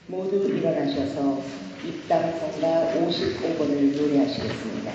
모두 일어나셔서 입당 성가 55번을 노래하시겠습니다.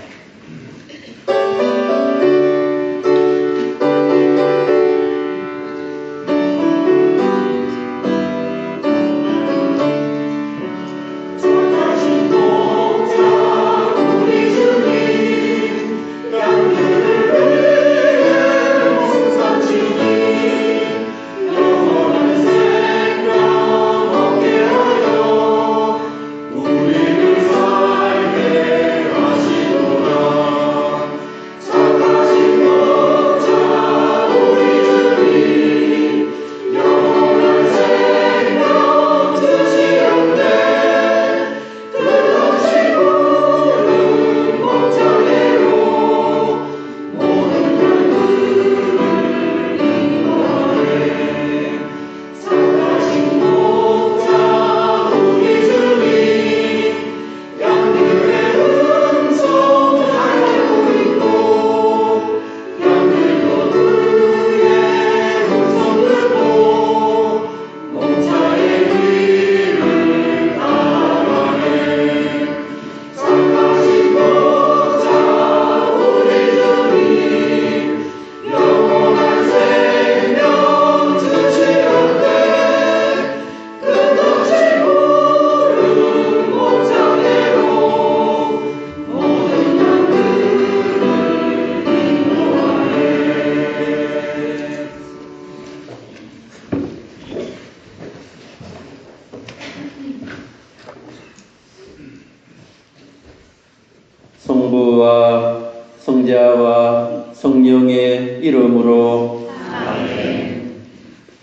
성부와 성자와 성령의 이름으로 아멘.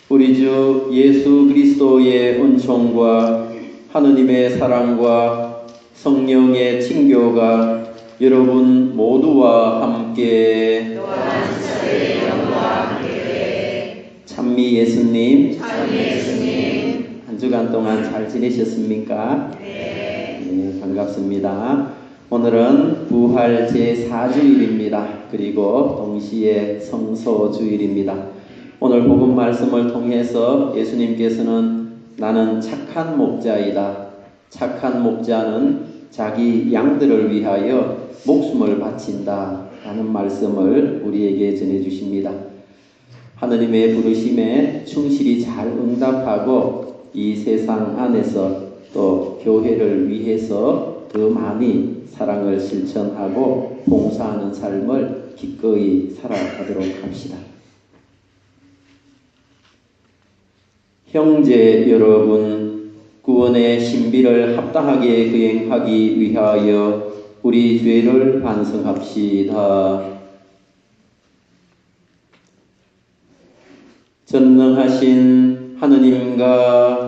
우리 주 예수 그리스도의 은총과 하느님의 사랑과 성령의 친교가 여러분 모두와 함께 찬미 예수님 한 주간 동안 잘 지내셨습니까? 네, 반갑습니다. 오늘은 부활 제4주일입니다. 그리고 동시에 성소주일입니다. 오늘 복음 말씀을 통해서 예수님께서는 나는 착한 목자이다. 착한 목자는 자기 양들을 위하여 목숨을 바친다. 라는 말씀을 우리에게 전해주십니다. 하느님의 부르심에 충실히 잘 응답하고 이 세상 안에서 또 교회를 위해서 더 많이 사랑을 실천하고 봉사하는 삶을 기꺼이 살아가도록 합시다. 형제 여러분, 구원의 신비를 합당하게 거행하기 위하여 우리 죄를 반성합시다. 전능하신 하느님과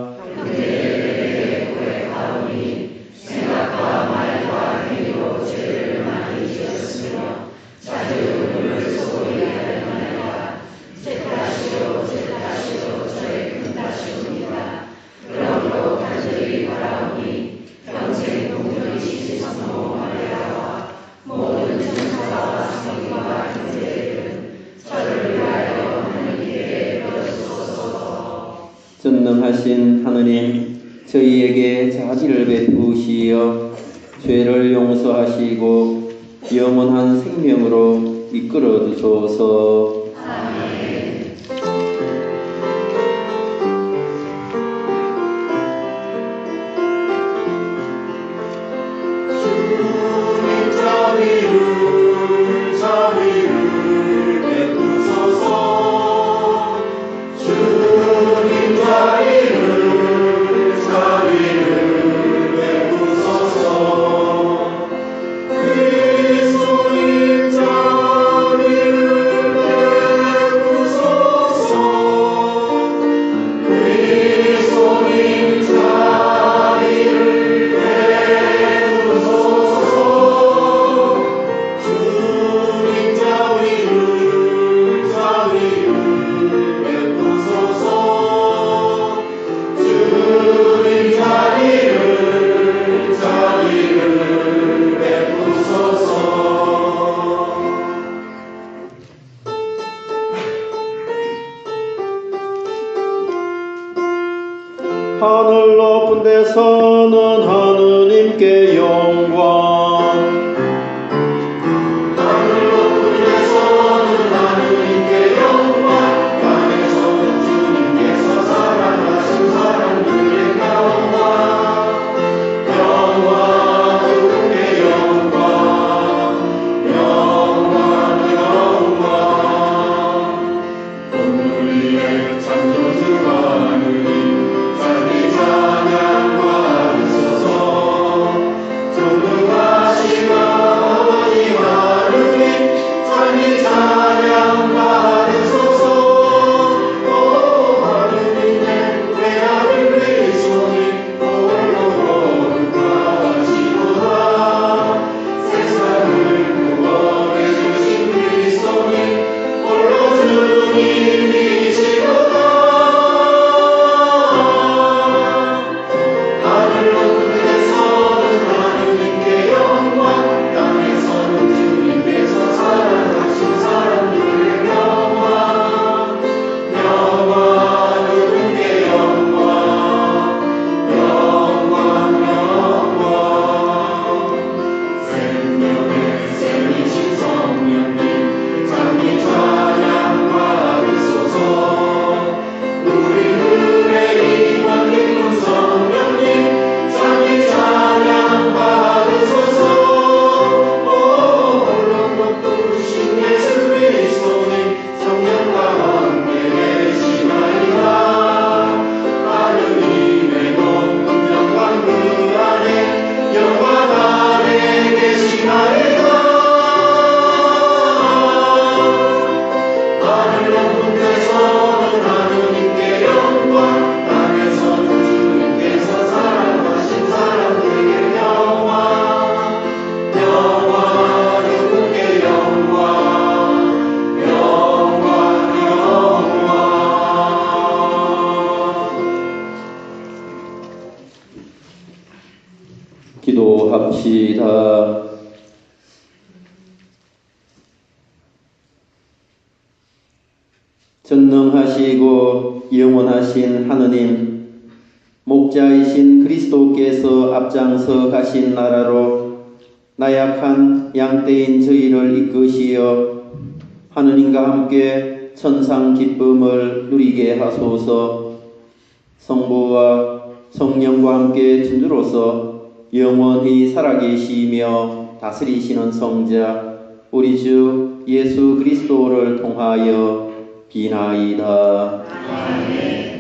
전능하신 하느님, 저희에게 자비를 베푸시어 죄를 용서하시고 영원한 생명으로 이끌어 주소서. 아멘. 주님 자비를 베푸소서. 주님 자비를 베푸소서. 그리스도님 자비를 하늘 높은 데서는 하느님께 영광. 하늘 높은 데서는 하느님께 영광, 땅에서는 주님께서 사랑하신 사람들의 영광. 영광 주님께 영광, 영광 영광. 오늘 위에 창조주가 하느님 자기 찬양 받으소서. 존귀하시고 어머니 하느님 자기 찬양 받으소서. 오 하느님의 외아들 그리스도님 홀로 거룩하시도다. 세상을 구원해 주신 그리스도님 홀로 주님이시도다. 하늘 높은 데서는 하느님께 영광, 땅에서는 주님께서 사랑하신 사람들의 영광. 영광 주님께 영광, 영광 영광. 생명의 샘이신 성령님 자기 찬양 받으소서. 우리들의 이만 깊은 성령님 자기 찬양 받으소서. 오 홀로 높으신 예수 그리스도님 성령과 함께 계시나이다. 하느님의 높은 영광 그 안에 영광 안에 계시나이다. 하늘 높은 데서는 하느님께 영광, 땅에서는 주님께서 사랑하신 사람들에게 영광. 영광 주님께 영광, 영광 영광. 기도합시다. 전능하시고 영원하신 하느님, 목자이신 그리스도께서 앞장서 가신 나라로 나약한 양떼인 저희를 이끄시어 하느님과 함께 천상 기쁨을 누리게 하소서. 성부와 성령과 함께 진주로서 영원히 살아계시며 다스리시는 성자 우리 주 예수 그리스도를 통하여 비나이다. 아멘.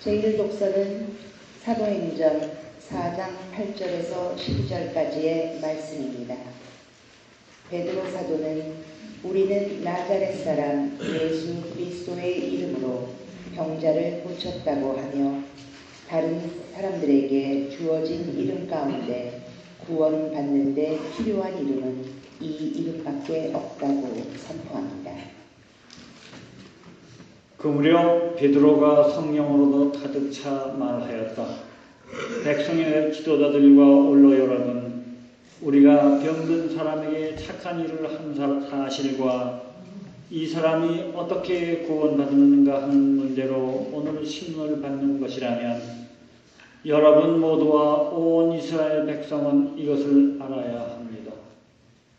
제1독서는 사도행전 4장 8절에서 12절까지의 말씀입니다. 베드로 사도는 우리는 나자렛 사람 예수 그리스도의 이름으로 병자를 고쳤다고 하며 다른 사람들에게 주어진 이름 가운데 구원받는 데 필요한 이름은 이 이름밖에 없다고 선포합니다. 그 무렵 베드로가 성령으로도 가득 차 말하였다. 백성의 지도자들과 올로 여러분, 우리가 병든 사람에게 착한 일을 한 사실과 이 사람이 어떻게 구원받는가 하는 문제로 오늘 신문을 받는 것이라면 여러분 모두와 온 이스라엘 백성은 이것을 알아야 합니다.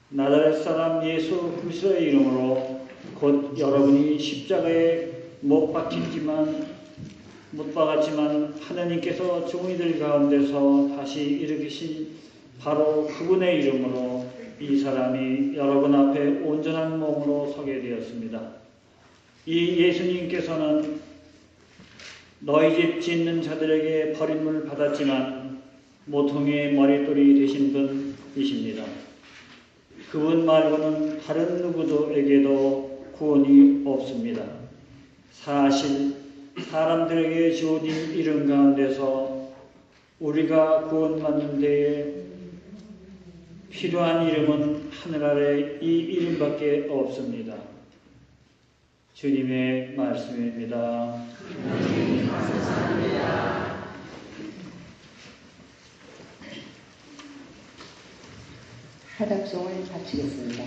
나자렛 사람 예수 그리스도의 이름으로 곧 여러분이 십자가에 못 박았지만 하나님께서 죽은 이들 가운데서 다시 일으키신 바로 그분의 이름으로 이 사람이 여러분 앞에 온전한 몸으로 서게 되었습니다. 이 예수님께서는 너희 집 짓는 자들에게 버림을 받았지만 모퉁이의 머릿돌이 되신 분이십니다. 그분 말고는 다른 누구도에게도 구원이 없습니다. 사실 사람들에게 주어진 이름 가운데서 우리가 구원받는 데에 필요한 이름은 하늘 아래 이 이름밖에 없습니다. 주님의 말씀입니다. 사닥송을 바치겠습니다.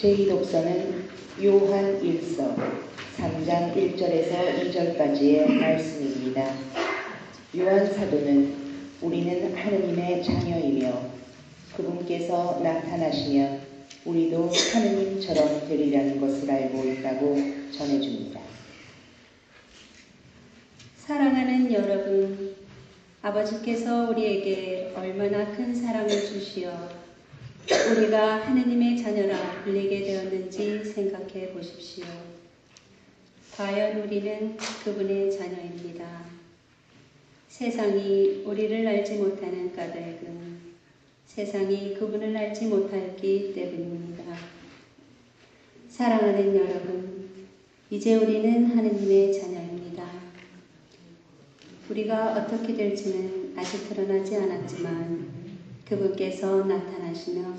제2독서는 요한 1서 3장 1절에서 2절까지의 말씀입니다. 요한 사도는 우리는 하느님의 자녀이며 그분께서 나타나시면 우리도 하느님처럼 되리라는 것을 알고 있다고 전해줍니다. 사랑하는 여러분, 아버지께서 우리에게 얼마나 큰 사랑을 주시어 우리가 하느님의 자녀라 불리게 되었는지 생각해 보십시오. 과연 우리는 그분의 자녀입니다. 세상이 우리를 알지 못하는 까닭은 세상이 그분을 알지 못하기 때문입니다. 사랑하는 여러분, 이제 우리는 하느님의 자녀입니다. 우리가 어떻게 될지는 아직 드러나지 않았지만 그분께서 나타나시면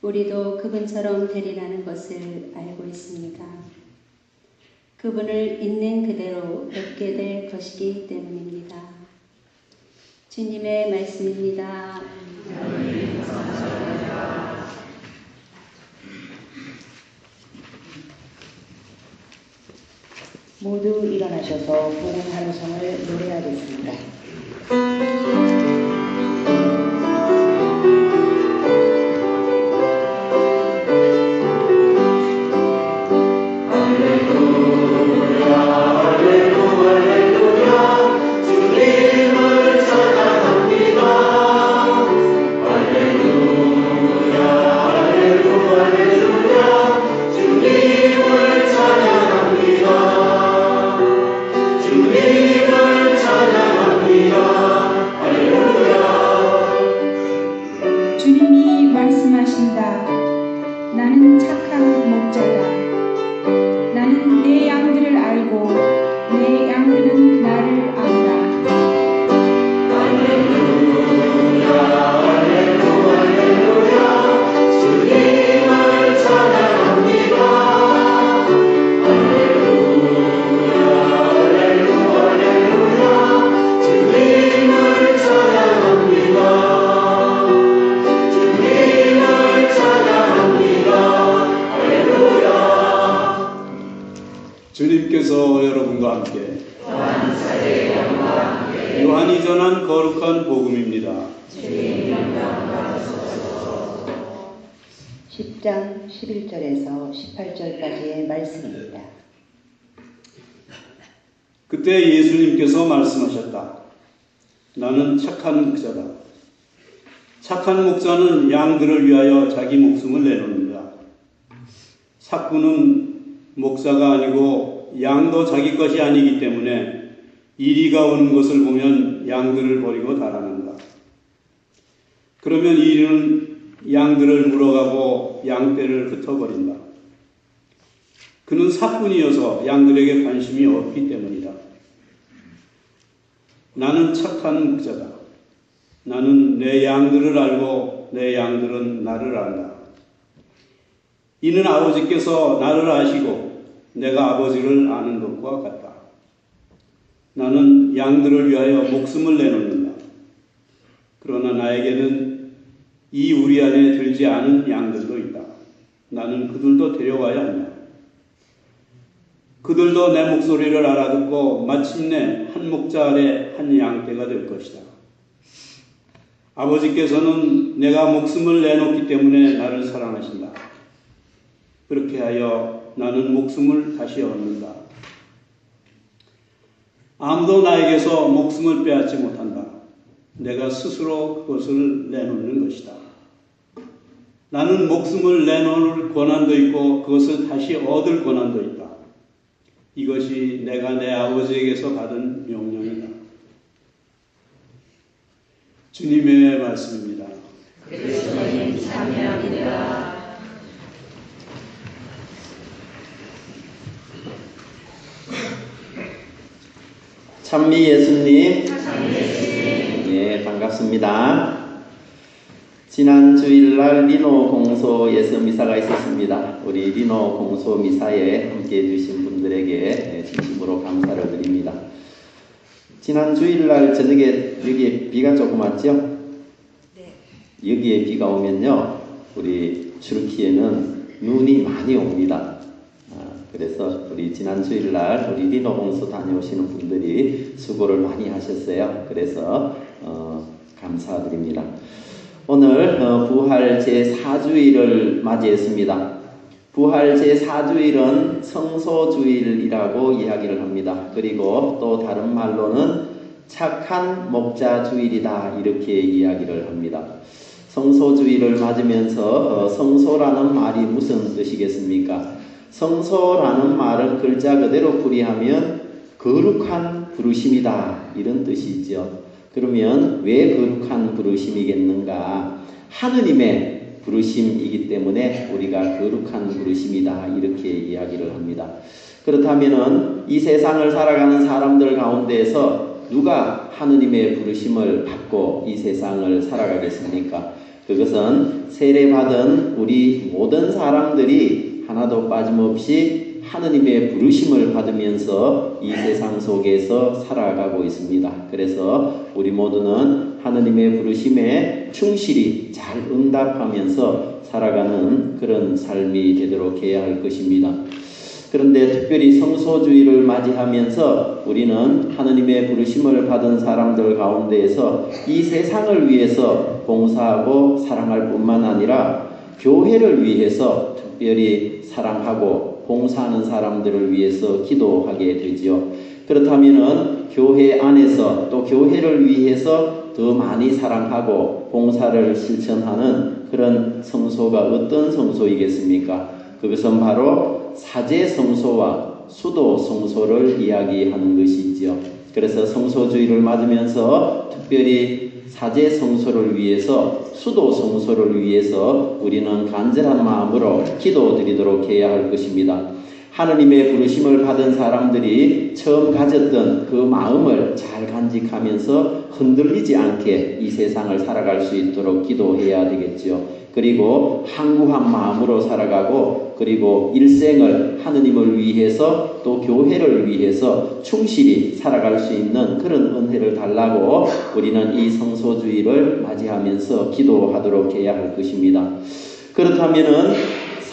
우리도 그분처럼 되리라는 것을 알고 있습니다. 그분을 있는 그대로 뵙게 될 것이기 때문입니다. 주님의 말씀입니다. 모두 일어나셔서 복음 한송을 노래하겠습니다. 주님을 찬양합니다. 주님께서 여러분과 함께 요한이 전한 거룩한 복음입니다. 10장 11절에서 18절까지의 말씀입니다. 그때 예수님께서 말씀하셨다. 나는 착한 목자다. 착한 목자는 양들을 위하여 자기 목숨을 내놓는다. 삭구는 목자가 아니고 양도 자기 것이 아니기 때문에 이리가 오는 것을 보면 양들을 버리고 달아난다. 그러면 이리는 양들을 물어가고 양떼를 흩어버린다. 그는 삭군이어서 양들에게 관심이 없기 때문이다. 나는 착한 목자다. 나는 내 양들을 알고 내 양들은 나를 안다. 이는 아버지께서 나를 아시고 내가 아버지를 아는 것과 같다. 나는 양들을 위하여 목숨을 내놓는다. 그러나 나에게는 이 우리 안에 들지 않은 양들도 있다. 나는 그들도 데려와야 한다. 그들도 내 목소리를 알아듣고 마침내 한 목자 아래 한 양떼가 될 것이다. 아버지께서는 내가 목숨을 내놓기 때문에 나를 사랑하신다. 그렇게 하여 나는 목숨을 다시 얻는다. 아무도 나에게서 목숨을 빼앗지 못한다. 내가 스스로 그것을 내놓는 것이다. 나는 목숨을 내놓을 권한도 있고 그것을 다시 얻을 권한도 있다. 이것이 내가 내 아버지에게서 받은 명령이다. 주님의 말씀입니다. 그리스도님 참여합니다. 찬미 예수님. 예, 반갑습니다. 지난 주일날 리노 공소에서 미사가 있었습니다. 우리 리노 공소 미사에 함께 해주신 분들에게 진심으로 감사를 드립니다. 지난 주일날 저녁에 여기에 비가 조금 왔죠? 네. 여기에 비가 오면요, 우리 튀르키예는 눈이 많이 옵니다. 그래서 우리 지난 주일날 우리 리노 공소 다녀오시는 분들이 수고를 많이 하셨어요. 그래서 감사드립니다. 오늘 부활 제4주일을 맞이했습니다. 부활 제4주일은 성소주일이라고 이야기를 합니다. 그리고 또 다른 말로는 착한 목자주일이다 이렇게 이야기를 합니다. 성소주일을 맞으면서 성소라는 말이 무슨 뜻이겠습니까? 성소라는 말은 글자 그대로 풀이하면 거룩한 부르심이다 이런 뜻이죠. 그러면 왜 거룩한 부르심이겠는가? 하느님의 부르심이기 때문에 우리가 거룩한 부르심이다 이렇게 이야기를 합니다. 그렇다면 이 세상을 살아가는 사람들 가운데에서 누가 하느님의 부르심을 받고 이 세상을 살아가겠습니까? 그것은 세례받은 우리 모든 사람들이 하나도 빠짐없이 하느님의 부르심을 받으면서 이 세상 속에서 살아가고 있습니다. 그래서 우리 모두는 하느님의 부르심에 충실히 잘 응답하면서 살아가는 그런 삶이 되도록 해야 할 것입니다. 그런데 특별히 성소주의를 맞이하면서 우리는 하느님의 부르심을 받은 사람들 가운데에서 이 세상을 위해서 봉사하고 사랑할 뿐만 아니라 교회를 위해서 특별히 사랑하고 봉사하는 사람들을 위해서 기도하게 되지요. 그렇다면은 교회 안에서 또 교회를 위해서 더 많이 사랑하고 봉사를 실천하는 그런 성소가 어떤 성소이겠습니까? 그것은 바로 사제 성소와 수도 성소를 이야기하는 것이죠. 그래서 성소주의를 맞으면서 특별히 사제 성소를 위해서 수도 성소를 위해서 우리는 간절한 마음으로 기도드리도록 해야 할 것입니다. 하느님의 부르심을 받은 사람들이 처음 가졌던 그 마음을 잘 간직하면서 흔들리지 않게 이 세상을 살아갈 수 있도록 기도해야 되겠죠. 그리고 항구한 마음으로 살아가고 그리고 일생을 하느님을 위해서 또 교회를 위해서 충실히 살아갈 수 있는 그런 은혜를 달라고 우리는 이 성소주의를 맞이하면서 기도하도록 해야 할 것입니다. 그렇다면은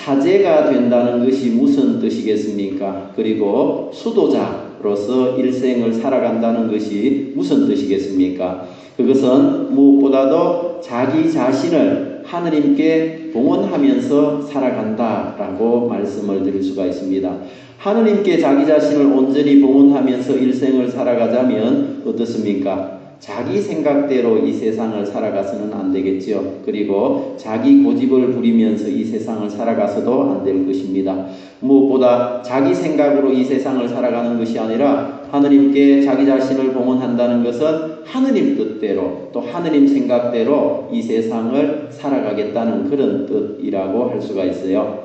사제가 된다는 것이 무슨 뜻이겠습니까? 그리고 수도자로서 일생을 살아간다는 것이 무슨 뜻이겠습니까? 그것은 무엇보다도 자기 자신을 하느님께 봉헌하면서 살아간다라고 말씀을 드릴 수가 있습니다. 하느님께 자기 자신을 온전히 봉헌하면서 일생을 살아가자면 어떻습니까? 자기 생각대로 이 세상을 살아가서는 안 되겠죠. 그리고 자기 고집을 부리면서 이 세상을 살아가서도 안 될 것입니다. 무엇보다 자기 생각으로 이 세상을 살아가는 것이 아니라 하느님께 자기 자신을 봉헌한다는 것은 하느님 뜻대로 또 하느님 생각대로 이 세상을 살아가겠다는 그런 뜻이라고 할 수가 있어요.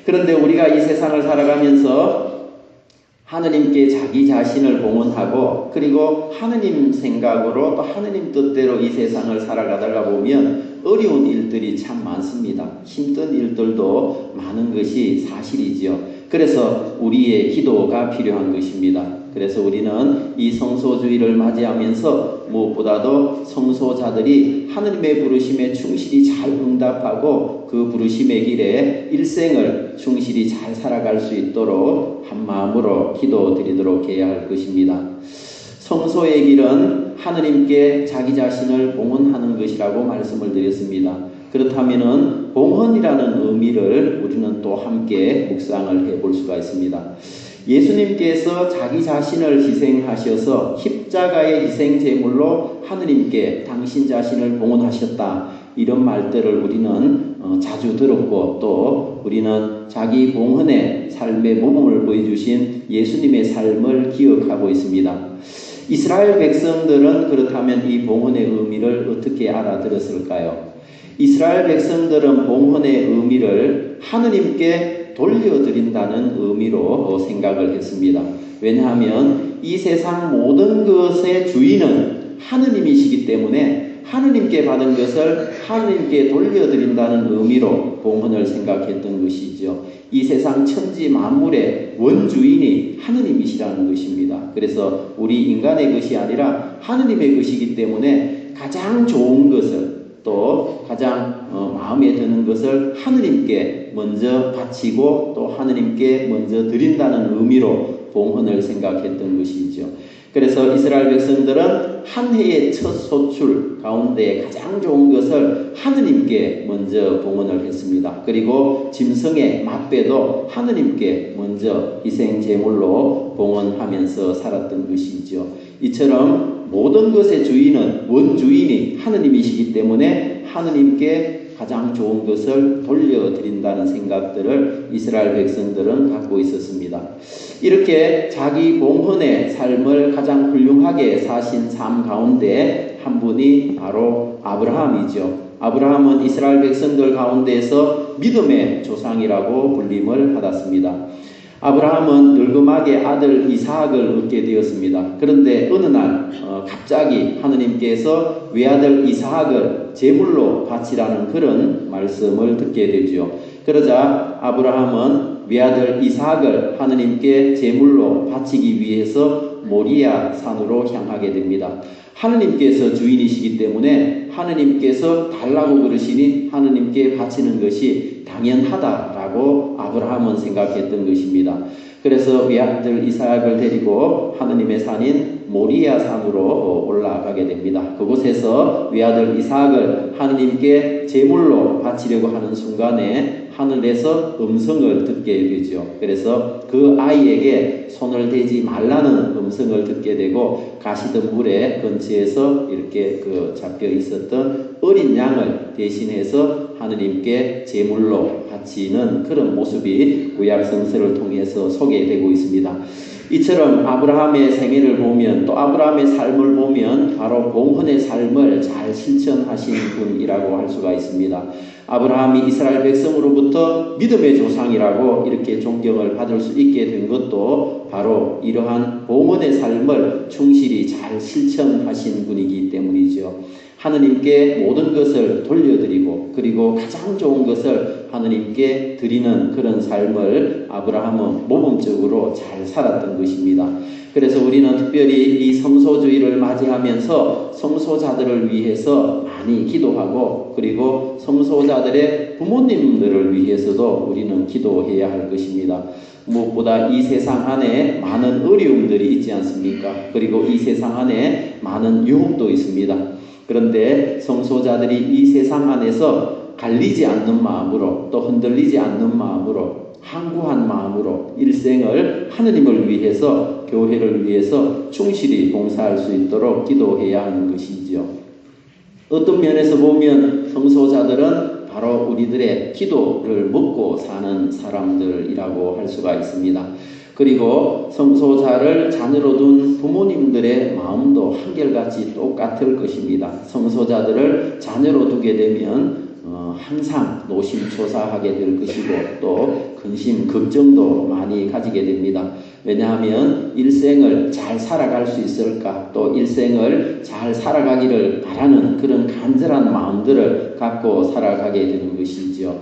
그런데 우리가 이 세상을 살아가면서 하느님께 자기 자신을 봉헌하고 그리고 하느님 생각으로 또 하느님 뜻대로 이 세상을 살아가다가 보면 어려운 일들이 참 많습니다. 힘든 일들도 많은 것이 사실이지요. 그래서 우리의 기도가 필요한 것입니다. 그래서 우리는 이 성소주의를 맞이하면서 무엇보다도 성소자들이 하느님의 부르심에 충실히 잘 응답하고 그 부르심의 길에 일생을 충실히 잘 살아갈 수 있도록 한 마음으로 기도드리도록 해야 할 것입니다. 성소의 길은 하느님께 자기 자신을 봉헌하는 것이라고 말씀을 드렸습니다. 그렇다면 봉헌이라는 의미를 우리는 또 함께 묵상을 해볼 수가 있습니다. 예수님께서 자기 자신을 희생하셔서 십자가의 희생 제물로 하느님께 당신 자신을 봉헌하셨다. 이런 말들을 우리는 자주 들었고 또 우리는 자기 봉헌의 삶의 모범을 보여주신 예수님의 삶을 기억하고 있습니다. 이스라엘 백성들은 그렇다면 이 봉헌의 의미를 어떻게 알아들었을까요? 이스라엘 백성들은 봉헌의 의미를 하느님께 돌려드린다는 의미로 생각을 했습니다. 왜냐하면 이 세상 모든 것의 주인은 하느님이시기 때문에 하느님께 받은 것을 하느님께 돌려드린다는 의미로 봉헌을 생각했던 것이죠. 이 세상 천지 만물의 원주인이 하느님이시라는 것입니다. 그래서 우리 인간의 것이 아니라 하느님의 것이기 때문에 가장 좋은 것을 또 가장 마음에 드는 것을 하느님께 먼저 바치고 또 하느님께 먼저 드린다는 의미로 봉헌을 생각했던 것이죠. 그래서 이스라엘 백성들은 한 해의 첫 소출 가운데 가장 좋은 것을 하느님께 먼저 봉헌을 했습니다. 그리고 짐승의 맛배도 하느님께 먼저 희생 제물로 봉헌하면서 살았던 것이죠. 이처럼 모든 것의 주인은 원주인이 하느님이시기 때문에 하느님께 가장 좋은 것을 돌려드린다는 생각들을 이스라엘 백성들은 갖고 있었습니다. 이렇게 자기 봉헌의 삶을 가장 훌륭하게 사신 삶 가운데 한 분이 바로 아브라함이죠. 아브라함은 이스라엘 백성들 가운데에서 믿음의 조상이라고 불림을 받았습니다. 아브라함은 늙음하게 아들 이삭을 얻게 되었습니다. 그런데 어느 날 갑자기 하느님께서 외아들 이삭을 제물로 바치라는 그런 말씀을 듣게 되죠. 그러자 아브라함은 외아들 이삭을 하느님께 제물로 바치기 위해서 모리아 산으로 향하게 됩니다. 하느님께서 주인이시기 때문에 하느님께서 달라고 그러시니 하느님께 바치는 것이 당연하다라고 아브라함은 생각했던 것입니다. 그래서 외아들 이삭을 데리고 하느님의 산인 모리아 산으로 올라가게 됩니다. 그곳에서 외아들 이삭을 하느님께 제물로 바치려고 하는 순간에 하늘에서 음성을 듣게 되죠. 그래서 그 아이에게 손을 대지 말라는 음성을 듣게 되고 가시덤불의 근처에서 이렇게 잡혀 있었던 어린 양을 대신해서 하느님께 제물로 바치는 그런 모습이 구약성서를 통해서 소개되고 있습니다. 이처럼 아브라함의 생애를 보면 또 아브라함의 삶을 보면 바로 봉헌의 삶을 잘 실천하신 분이라고 할 수가 있습니다. 아브라함이 이스라엘 백성으로부터 믿음의 조상이라고 이렇게 존경을 받을 수 있게 된 것도 바로 이러한 봉헌의 삶을 충실히 잘 실천하신 분이기 때문이죠. 하느님께 모든 것을 돌려드리고 그리고 가장 좋은 것을 하느님께 드리는 그런 삶을 아브라함은 모범적으로 잘 살았던 것입니다. 그래서 우리는 특별히 이 성소주의를 맞이하면서 성소자들을 위해서 많이 기도하고 그리고 성소자들의 부모님들을 위해서도 우리는 기도해야 할 것입니다. 무엇보다 이 세상 안에 많은 어려움들이 있지 않습니까? 그리고 이 세상 안에 많은 유혹도 있습니다. 그런데 성소자들이 이 세상 안에서 갈리지 않는 마음으로 또 흔들리지 않는 마음으로 항구한 마음으로 일생을 하느님을 위해서 교회를 위해서 충실히 봉사할 수 있도록 기도해야 하는 것이지요. 어떤 면에서 보면 성소자들은 바로 우리들의 기도를 먹고 사는 사람들이라고 할 수가 있습니다. 그리고 성소자를 자녀로 둔 부모님들의 마음도 한결같이 똑같을 것입니다. 성소자들을 자녀로 두게 되면 항상 노심초사하게 될 것이고 또 근심 걱정도 많이 가지게 됩니다. 왜냐하면 일생을 잘 살아갈 수 있을까 또 일생을 잘 살아가기를 바라는 그런 간절한 마음들을 갖고 살아가게 되는 것이죠.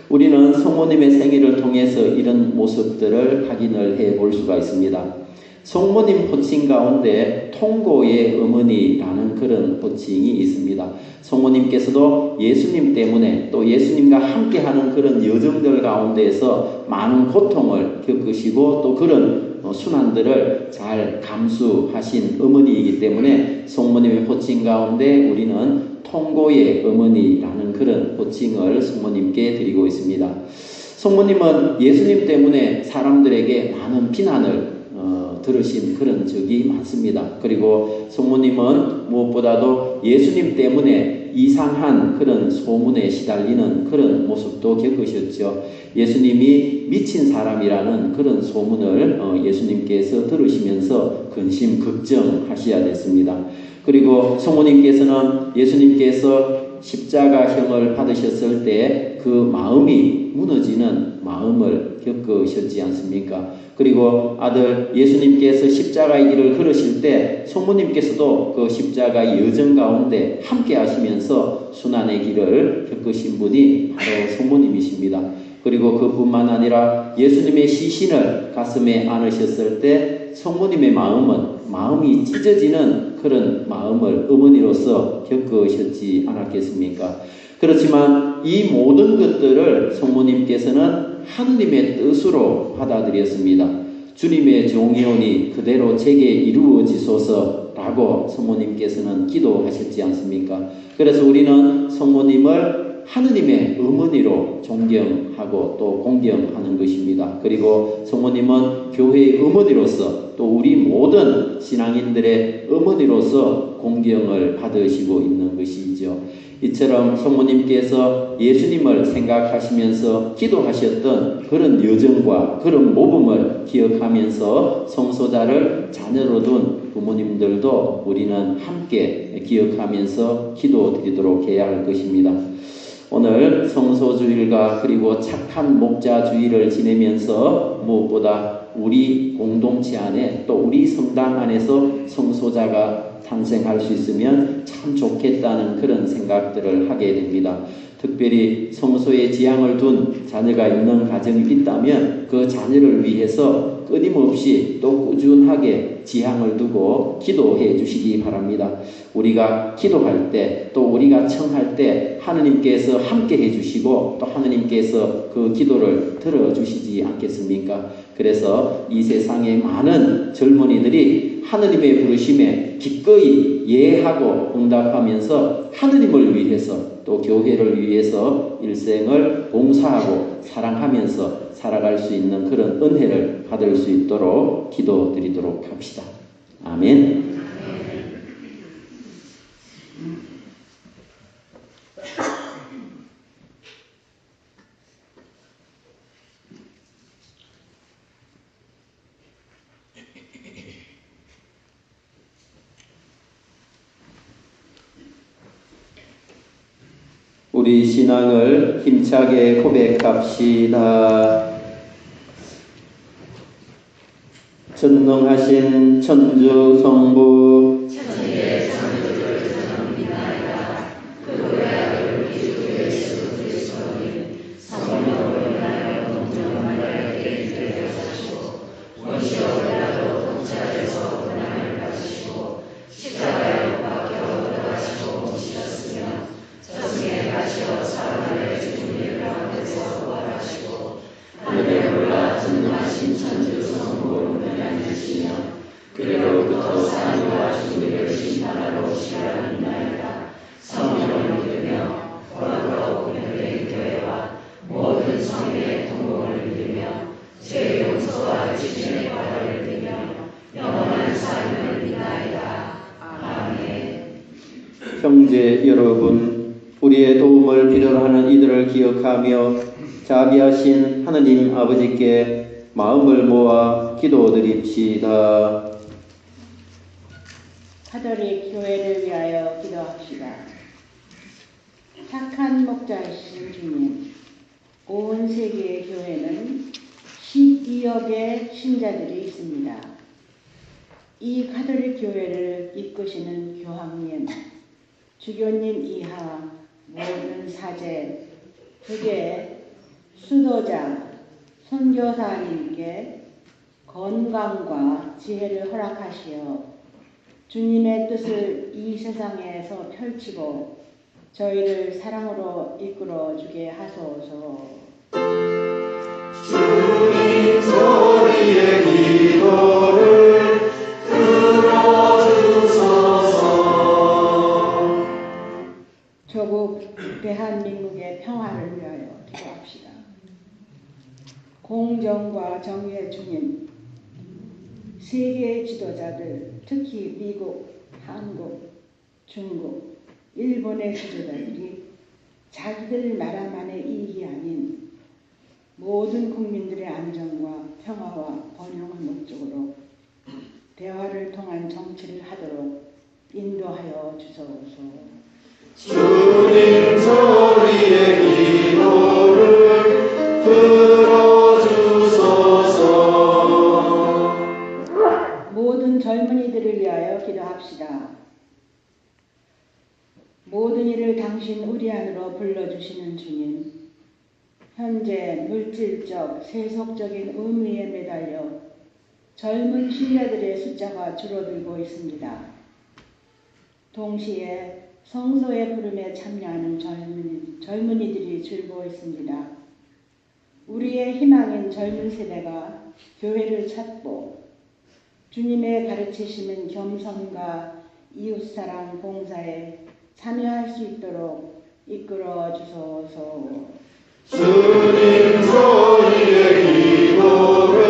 우리는 성모님의 생애를 통해서 이런 모습들을 확인을 해 볼 수가 있습니다. 성모님 호칭 가운데 통고의 어머니라는 그런 호칭이 있습니다. 성모님께서도 예수님 때문에 또 예수님과 함께하는 그런 여정들 가운데에서 많은 고통을 겪으시고 또 그런 순환들을 잘 감수하신 어머니이기 때문에 성모님의 호칭 가운데 우리는 통고의 어머니라는 그런 호칭을 성모님께 드리고 있습니다. 성모님은 예수님 때문에 사람들에게 많은 비난을 들으신 그런 적이 많습니다. 그리고 성모님은 무엇보다도 예수님 때문에 이상한 그런 소문에 시달리는 그런 모습도 겪으셨죠. 예수님이 미친 사람이라는 그런 소문을 예수님께서 들으시면서 근심 걱정하셔야 됐습니다. 그리고 성모님께서는 예수님께서 십자가형을 받으셨을 때 그 마음이 무너지는 마음을 겪으셨지 않습니까? 그리고 아들 예수님께서 십자가의 길을 걸으실 때 성모님께서도 그 십자가의 여정 가운데 함께 하시면서 순환의 길을 겪으신 분이 바로 성모님이십니다. 그리고 그뿐만 아니라 예수님의 시신을 가슴에 안으셨을 때 성모님의 마음이 찢어지는 그런 마음을 어머니로서 겪으셨지 않았겠습니까? 그렇지만 이 모든 것들을 성모님께서는 하느님의 뜻으로 받아들였습니다. 주님의 종이오니 그대로 제게 이루어지소서라고 성모님께서는 기도하셨지 않습니까? 그래서 우리는 성모님을 하느님의 어머니로 존경하고 또 공경하는 것입니다. 그리고 성모님은 교회의 어머니로서 또 우리 모든 신앙인들의 어머니로서 공경을 받으시고 있는 것이죠. 이처럼 성모님께서 예수님을 생각하시면서 기도하셨던 그런 여정과 그런 모범을 기억하면서 성소자를 자녀로 둔 부모님들도 우리는 함께 기억하면서 기도드리도록 해야 할 것입니다. 오늘 성소주일과 그리고 착한 목자주의를 지내면서 무엇보다 우리 공동체 안에 또 우리 성당 안에서 성소자가 탄생할 수 있으면 참 좋겠다는 그런 생각들을 하게 됩니다. 특별히 성소에 지향을 둔 자녀가 있는 가정이 있다면 그 자녀를 위해서 끊임없이 또 꾸준하게 지향을 두고 기도해 주시기 바랍니다. 우리가 기도할 때 또 우리가 청할 때 하느님께서 함께 해주시고 또 하느님께서 그 기도를 들어주시지 않겠습니까? 그래서 이 세상의 많은 젊은이들이 하느님의 부르심에 기꺼이 예하고 응답하면서 하느님을 위해서 또 교회를 위해서 일생을 봉사하고 사랑하면서 살아갈 수 있는 그런 은혜를 받을 수 있도록 기도드리도록 합시다. 아멘. 우리 신앙을 힘차게 고백합시다. 전능하신 천주 성부 천지의 창조를 전합니다이다. 그 외아들 우리 주 예수 그리스도님 성령 전능하신 천주 성부를 앉으시며 그리로부터 사람과 죽음을 심판하러 오시리라 믿나이다. 성령을 믿으며 거룩하고 공평된 교회와 모든 성인의 통공을 믿으며 죄 용서와 지신의 바다를 믿으며 영원한 삶을 믿나이다. 아멘. 형제 여러분, 우리의 도움을 필요로 하는 이들을 기억하며 자비하신 하느님 아버지께 마음을 모아 기도드립시다. 카톨릭 교회를 위하여 기도합시다. 착한 목자이신 주님, 온 세계의 교회는 12억의 신자들이 있습니다. 이 카톨릭 교회를 이끄시는 교황님, 주교님 이하 모든 사제, 교계, 수도자, 선교사님께 건강과 지혜를 허락하시어 주님의 뜻을 이 세상에서 펼치고 저희를 사랑으로 이끌어 주게 하소서. 주님 소리의 기도를 들어주소서. 조국 대한민국의 평화를 위하여 기도합시다. 공정과 정의의 주님, 세계의 지도자들, 특히 미국, 한국, 중국, 일본의 지도자들이 자기들 나라만의 이익이 아닌 모든 국민들의 안전과 평화와 번영을 목적으로 대화를 통한 정치를 하도록 인도하여 주소서. 주님 소리의 기도를 들어주소서. 모든 젊은이들을 위하여 기도합시다. 모든 일을 당신 우리 안으로 불러주시는 주님, 현재 물질적, 세속적인 의미에 매달려 젊은 신자들의 숫자가 줄어들고 있습니다. 동시에 성소의 부름에 참여하는 젊은이들이 줄고 있습니다. 우리의 희망인 젊은 세대가 교회를 찾고 주님의 가르치시는 겸손과 이웃사랑 봉사에 참여할 수 있도록 이끌어 주소서. 주님 소리의 기도를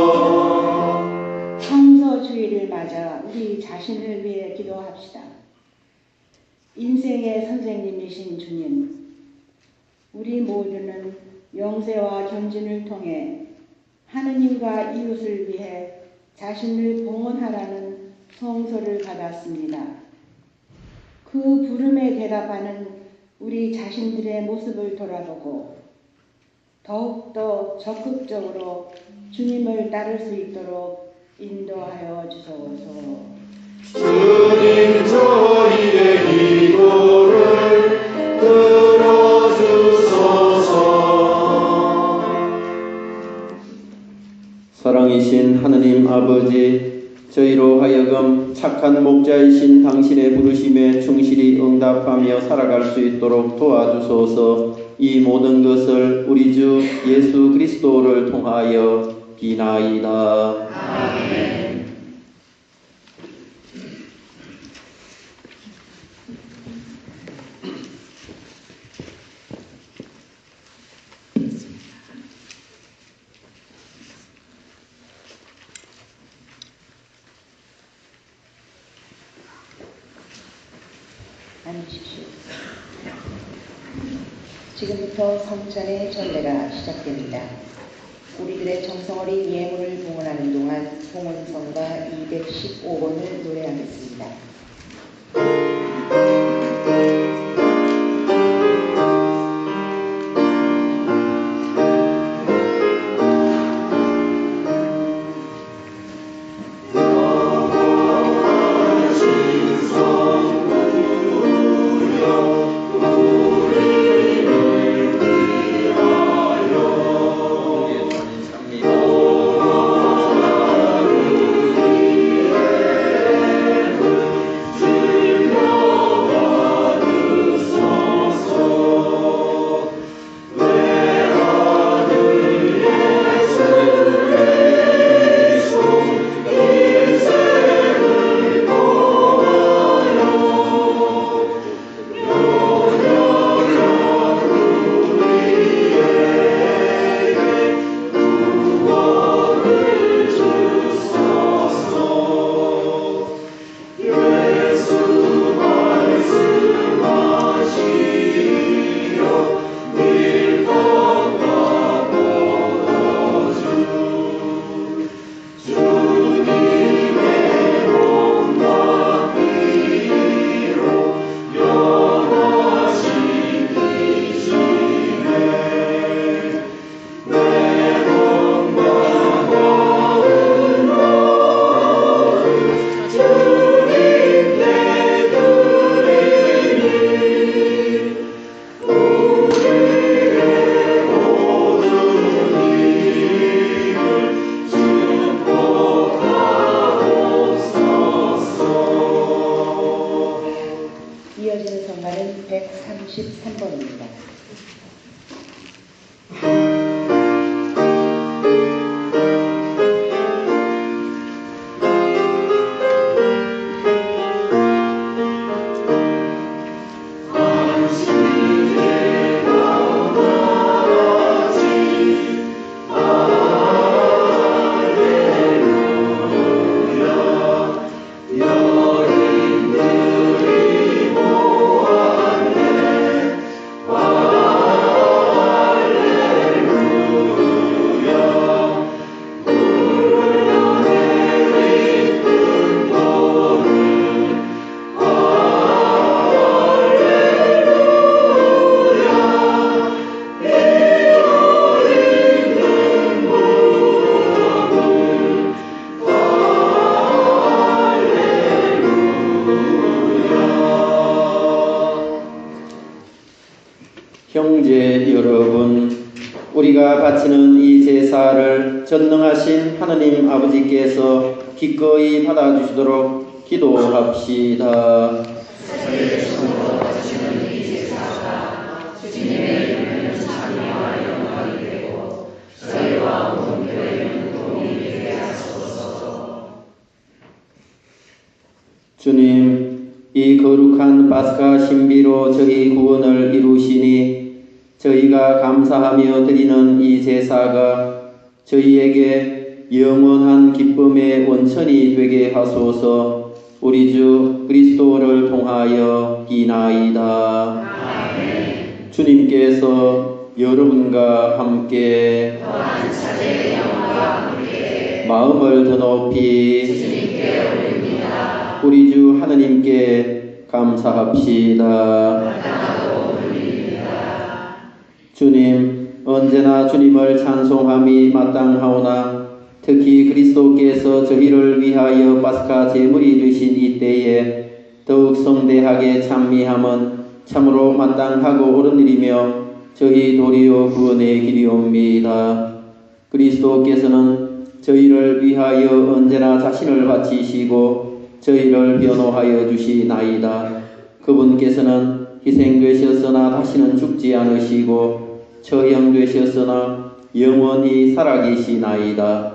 들어주소서. 성서주의를 맞아 우리 자신을 위해 기도합시다. 인생의 선생님이신 주님, 우리 모두는 영세와 견진을 통해 하느님과 이웃을 위해 자신을 봉헌하라는 성서를 받았습니다. 그 부름에 대답하는 우리 자신들의 모습을 돌아보고 더욱더 적극적으로 주님을 따를 수 있도록 인도하여 주소서. 주님 저희의 기도를 들어주소서. 사랑이신 하느님 아버지, 저희로 하여금 착한 목자이신 당신의 부르심에 충실히 응답하며 살아갈 수 있도록 도와주소서. 이 모든 것을 우리 주 예수 그리스도를 통하여 비나이다. 아멘. 앉으십시오. 지금부터 성찬의 전례가 시작됩니다. 우리들의 정성 어린 예물을 봉헌하는 동안 봉헌성가 215번을 노래하겠습니다. 주님 우리가 바치는 이 제사를 전능하신 하느님 아버지께서 기꺼이 받아주시도록 기도합시다. 주님, 이 거룩한 파스카 신비로 저희 구원을 이루시니 저희가 감사하며 드리는 이 제사가 저희에게 영원한 기쁨의 원천이 되게 하소서. 우리 주 그리스도를 통하여 기나이다. 아멘. 주님께서 여러분과 함께 마음을 더 높이 우리 주 하느님께 감사합시다. 주님, 언제나 주님을 찬송함이 마땅하오나 특히 그리스도께서 저희를 위하여 파스카 제물이 되신 이때에 더욱 성대하게 찬미함은 참으로 마땅하고 옳은 일이며 저희 도리어 구원의 길이옵니다. 그리스도께서는 저희를 위하여 언제나 자신을 바치시고 저희를 변호하여 주시나이다. 그분께서는 희생되셨으나 다시는 죽지 않으시고 처형되셨으나 영원히 살아계시나이다.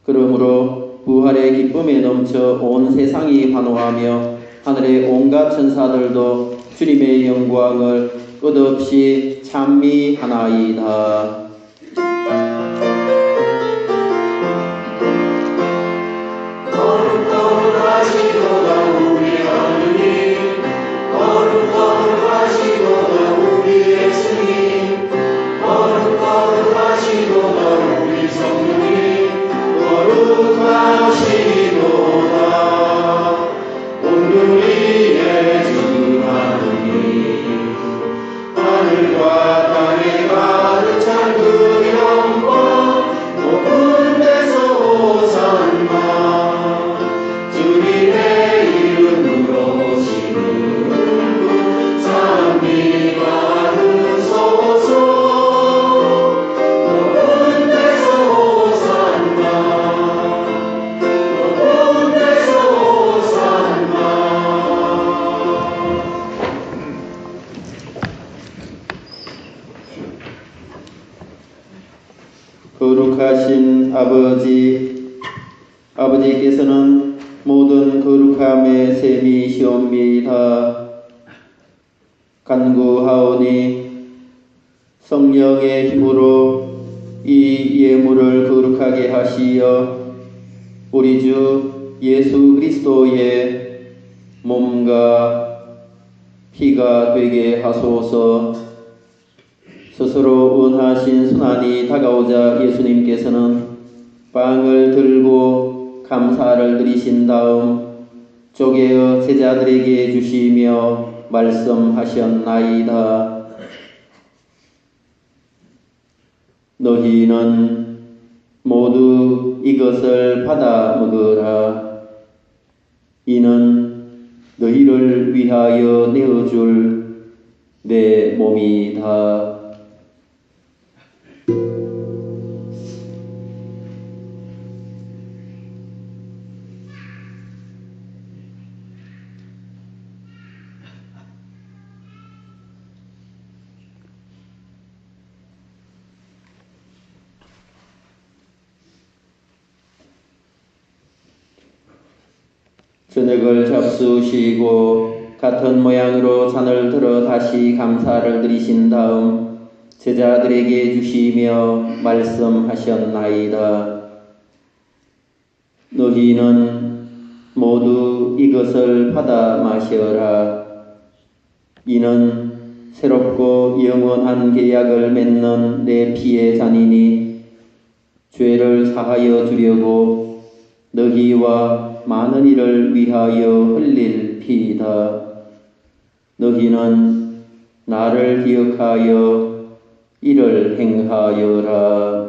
그러므로 부활의 기쁨에 넘쳐 온 세상이 환호하며 하늘의 온갖 천사들도 주님의 영광을 끝없이 찬미하나이다. 거룩하시도다 우리 하느님, 거룩하시도다 우리 예수님, 거룩하시도다 우리 성령님, 거룩하시도다 온누리의 주 하느님. 하늘과 땅에 가득 찬 그 영광 높은 데서 호산나. 주님의 이름으로 오시는 찬미 받으소서. 높은 데서 호산나, 높은 데서 호산나. 거룩하신 아버지께서는 모든 거룩함의 셈이시옵니다. 간구하오니 성령의 힘으로 이 예물을 거룩하게 하시어 우리 주 예수 그리스도의 몸과 피가 되게 하소서. 스스로 은하신 순환이 다가오자 예수님께서는 빵을 들고 감사를 드리신 다음 쪼개어 제자들에게 주시며 말씀하셨나이다. 너희는 모두 이것을 받아 먹으라. 이는 너희를 위하여 내어줄 내 몸이다. 저녁을 잡수시고 같은 모양으로 잔을 들어 다시 감사를 드리신 다음 제자들에게 주시며 말씀하셨나이다. 너희는 모두 이것을 받아 마셔라. 이는 새롭고 영원한 계약을 맺는 내 피의 잔이니 죄를 사하여 주려고 너희와 많은 이를 위하여 흘릴 피이다. 너희는 나를 기억하여 이를 행하여라.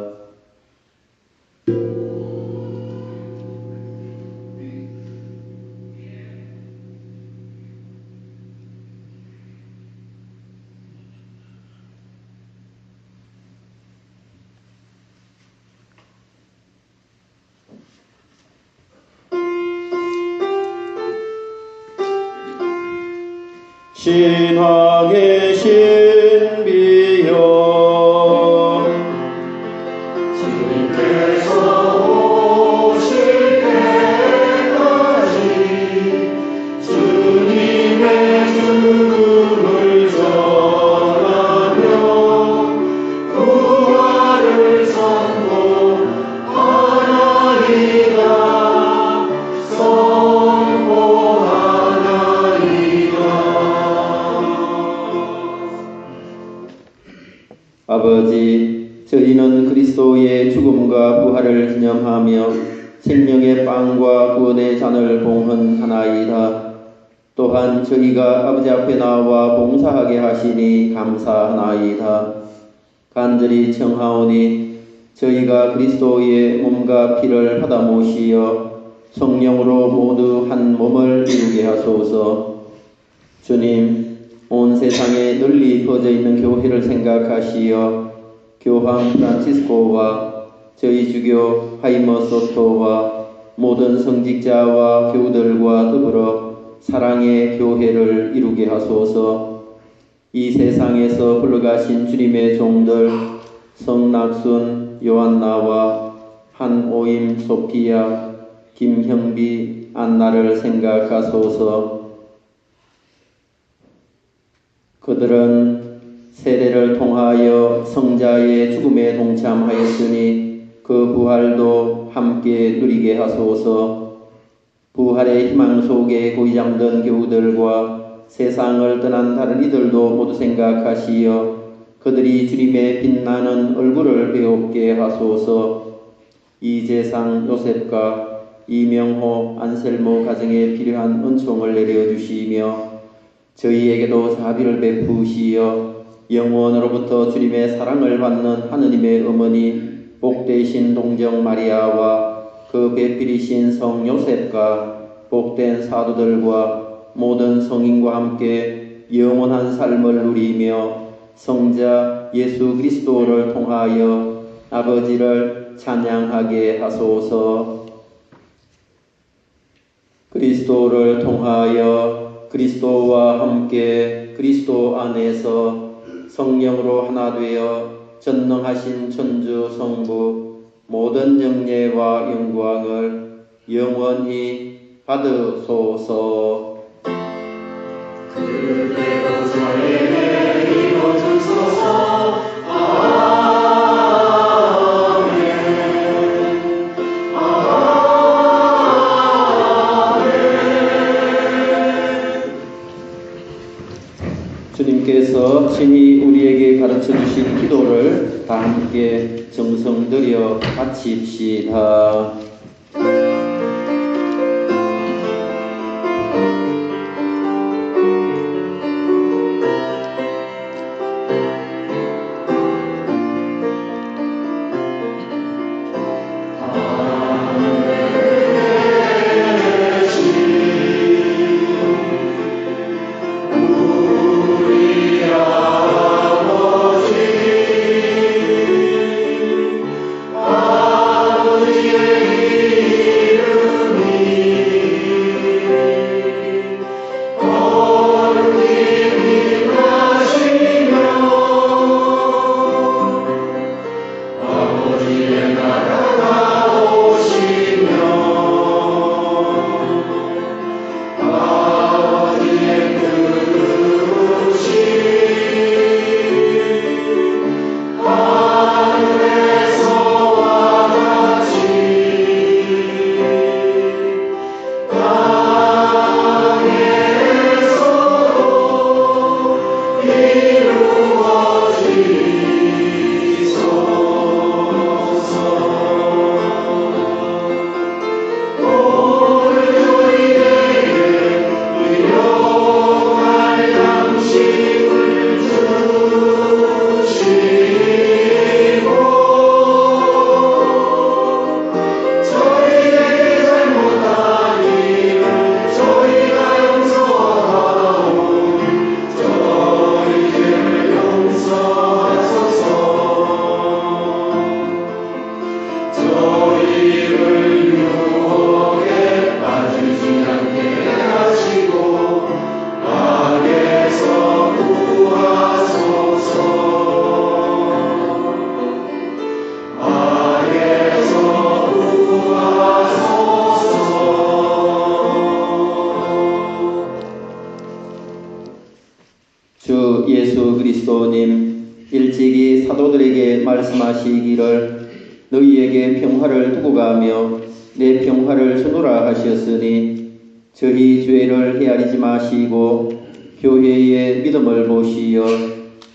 신앙의 신비여 주님께서 오실 때까지 주님의 죽음을 전하며 부활을 선포하나이다. 아버지, 저희는 그리스도의 죽음과 부활을 기념하며 생명의 빵과 구원의 잔을 봉헌하나이다. 또한 저희가 아버지 앞에 나와 봉사하게 하시니 감사하나이다. 간절히 청하오니 저희가 그리스도의 몸과 피를 받아 모시어 성령으로 모두 한 몸을 이루게 하소서. 주님, 온 세상에 널리 퍼져 있는 교회를 생각하시어 교황 프란치스코와 저희 주교 하이머 소토와 모든 성직자와 교우들과 더불어 사랑의 교회를 이루게 하소서. 이 세상에서 흘러가신 주님의 종들 성낙순, 요한나와 한오임, 소피아, 김형비, 안나를 생각하소서. 그들은 세례를 통하여 성자의 죽음에 동참하였으니 그 부활도 함께 누리게 하소서. 부활의 희망 속에 고이 잠든 교우들과 세상을 떠난 다른 이들도 모두 생각하시어 그들이 주님의 빛나는 얼굴을 배웁게 하소서. 이재상 요셉과 이명호 안셀모 가정에 필요한 은총을 내려주시며 저희에게도 자비를 베푸시어 영원으로부터 주님의 사랑을 받는 하느님의 어머니 복되신 동정 마리아와 그 배필이신 성 요셉과 복된 사도들과 모든 성인과 함께 영원한 삶을 누리며 성자 예수 그리스도를 통하여 아버지를 찬양하게 하소서. 그리스도를 통하여 그리스도와 함께 그리스도 안에서 성령으로 하나 되어 전능하신 천주 성부 모든 영예와 영광을 영원히 받으소서. 그대로 저에게 이루어주소서. 주님께서 친히 우리에게 가르쳐 주신 기도를 다 함께 정성 들여 바칩시다. 아버지의 사도들에게 말씀하시기를 너희에게 평화를 두고 가며 내 평화를 주노라 하셨으니 저희 죄를 헤아리지 마시고 교회의 믿음을 보시어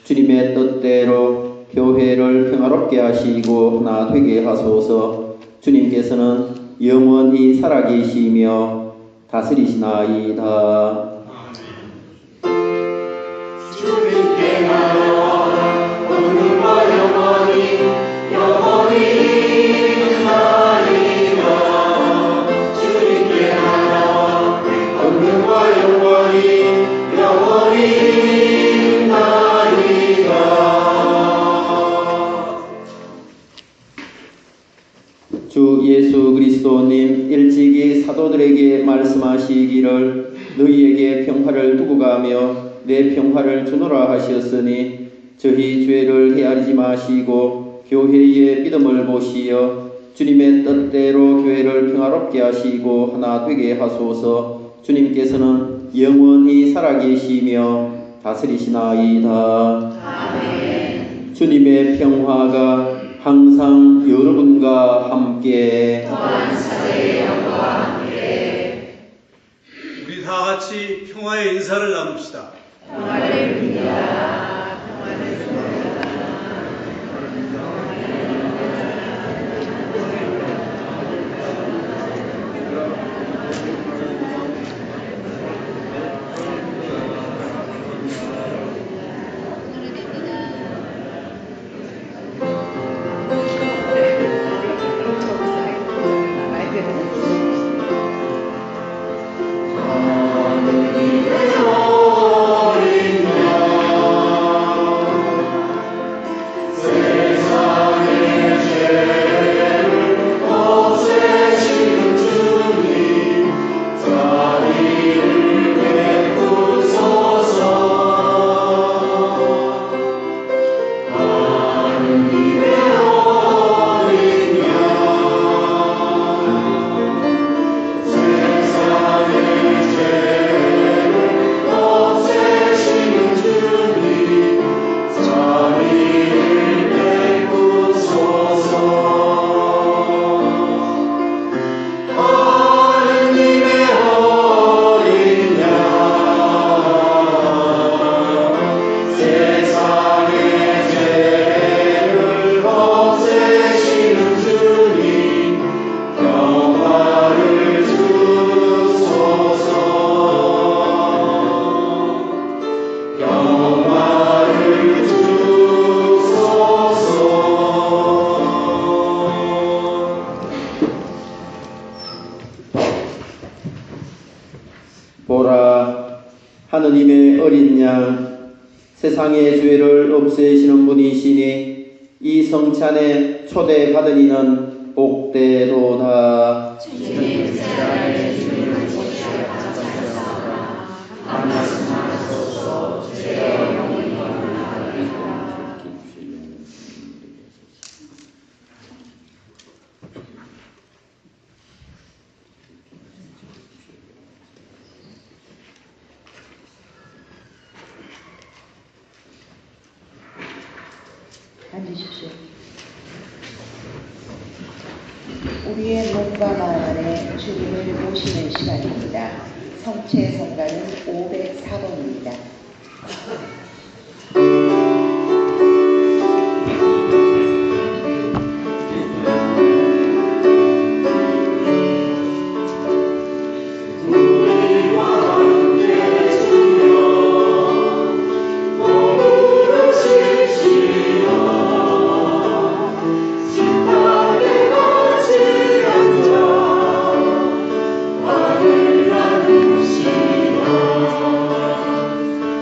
주님의 뜻대로 교회를 평화롭게 하시고 하나 되게 하소서. 주님께서는 영원히 살아계시며 다스리시나이다. 주님께 나라 오늘과 영원히 나리라. 주님께 나라 오늘과 영원히 나리라. 주 예수 그리스도님 일찍이 사도들에게 말씀하시기를 너희에게 평화를 두고 가며 내 평화를 주노라 하셨으니 저희 죄를 헤아리지 마시고 교회의 믿음을 보시어 주님의 뜻대로 교회를 평화롭게 하시고 하나 되게 하소서. 주님께서는 영원히 살아계시며 다스리시나이다. 아멘. 주님의 평화가 항상 여러분과 함께 우리 다 같이 평화의 인사를 나눕시다. 보라, 하느님의 어린 양, 세상의 죄를 없애시는 분이시니 이 성찬에 초대받은 이는 복되도다. 주님 세상의 주님을 보시옵소서. 말씀하소서. 제 영혼이 영원하리라. 앉으십시오. 우리의 몸과 마음 안에 주님을 모시는 시간입니다. 성체 성가는 504번입니다. 나누시라.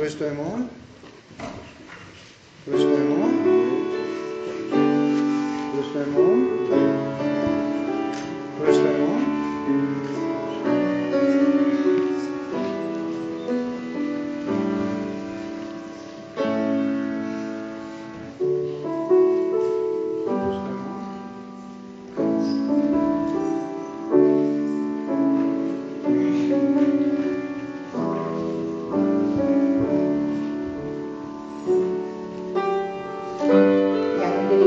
questo è mo, questo è mo, questo è mo, questo è mo. 양들이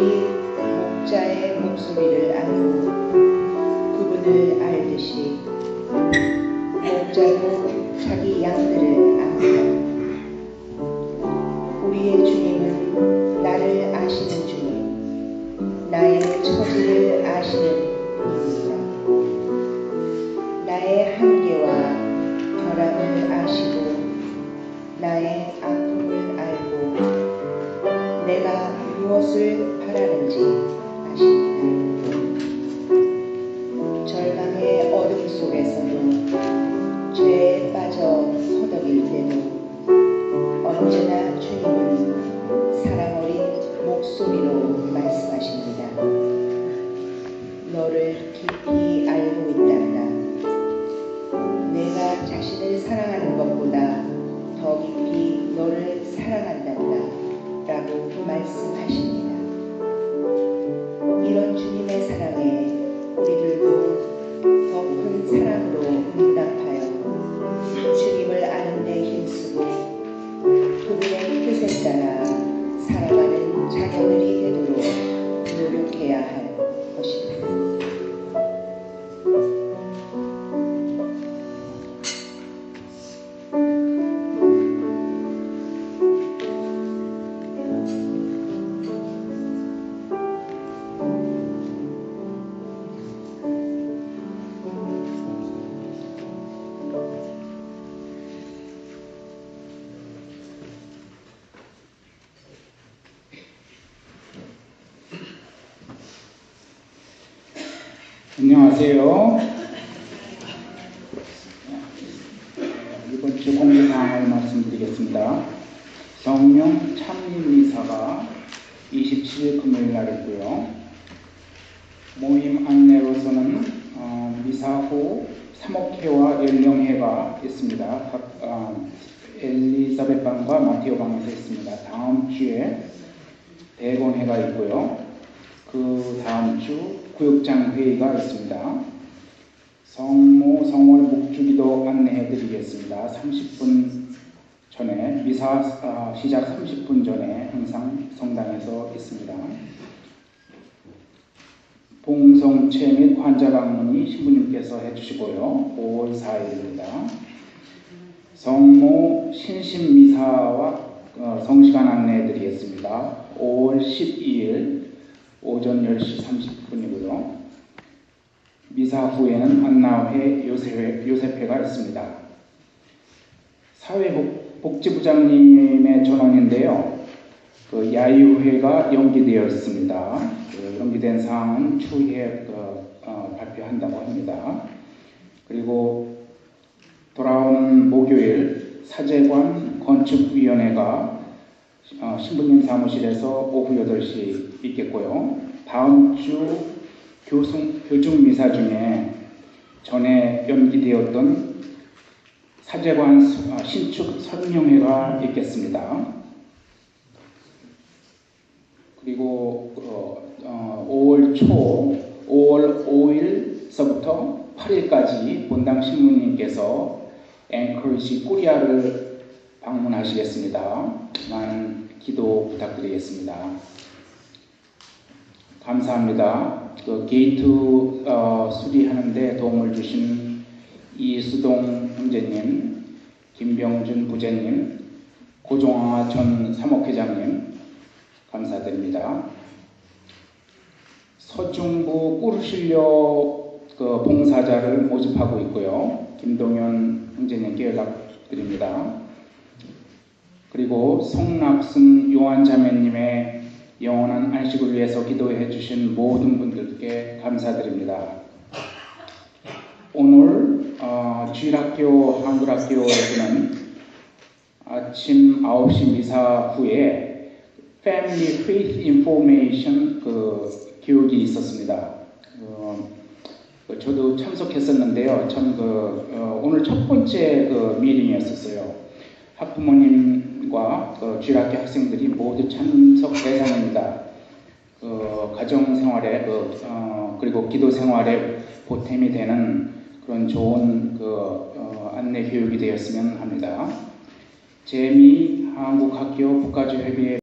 목자의 목소리를 알고 그분을 알듯이 목자도 자기 양들을 압니다. 우리의 주님은 나를 아시는 주님, 나의 처지를 아시는 분입니다. 나의 한계와 결함을 아시고 나의 아픔을 알고 내가 무엇을 바라는지 아십니다. 절망의 어둠 속에서도 죄에 빠져 허덕일 때도 언제나 주님은 사랑 어린 목소리로 말씀하십니다. 너를 깊이 알고 있단다. 내가 자신을 사랑하는 것보다 더 깊이 너를 사랑한단다. 라고 말씀하십니다. 이런 주님의 사랑에 우리들도 더 큰 사랑으로 응답하여 주님을 아는 데 힘쓰고 그분의 뜻에 따라 살아가는 자녀들이 되도록 노력해야 할 것입니다. 안녕하세요. 이번 주 공지사항을 말씀드리겠습니다. 성령 참미미사가 27일 금요일 날이고요. 모임 안내로서는 미사 후 사목회와 연령회가 있습니다. 엘리자벳 방과 마티오 방에서 있습니다. 다음 주에 대건회가 있고요. 그 다음 주 구역장 회의가 있습니다. 성모 성월 묵주기도 안내해 드리겠습니다. 30분 전에 미사 시작 30분 전에 항상 성당에서 있습니다. 봉성체 및 환자 방문이 신부님께서 해주시고요. 5월 4일입니다. 성모 신심미사와 성시간 안내해 드리겠습니다. 5월 12일 오전 10시 30분이고요. 미사 후에는 안나회 요셉회가 있습니다. 사회복지부장님의 전원인데요. 그 야유회가 연기되어 있습니다. 연기된 사항은 추후에 발표한다고 합니다. 그리고 돌아오는 목요일 사제관 건축위원회가 신부님 사무실에서 오후 8시 있겠고요. 다음 주 교중미사 중에 전에 연기되었던 사제관 신축 설명회가 있겠습니다. 그리고 5월 5일서부터 8일까지 본당 신부님께서 앵커리지 코리아를 방문하시겠습니다. 많은 기도 부탁드리겠습니다. 감사합니다. 그 게이트 수리하는데 도움을 주신 이수동 형제님, 김병준 부제님, 고종화 전 사목회장님 감사드립니다. 서중부 꿀실력 봉사자를 모집하고 있고요. 김동현 형제님께 연락드립니다. 그리고 송락순 요한자매님의 영원한 안식을 위해서 기도해 주신 모든 분들께 감사드립니다. 오늘 주일학교 한글학교에서는 아침 9시 미사 후에 Family Faith Information 교육이 있었습니다. 저도 참석했었는데요. 참 오늘 첫 번째 미팅이었었어요. 학부모님과 주일학교 학생들이 모두 참석 대상입니다. 가정 생활에 그리고 기도 생활에 보탬이 되는 그런 좋은 안내 교육이 되었으면 합니다. 재미 한국학교 국가주협의회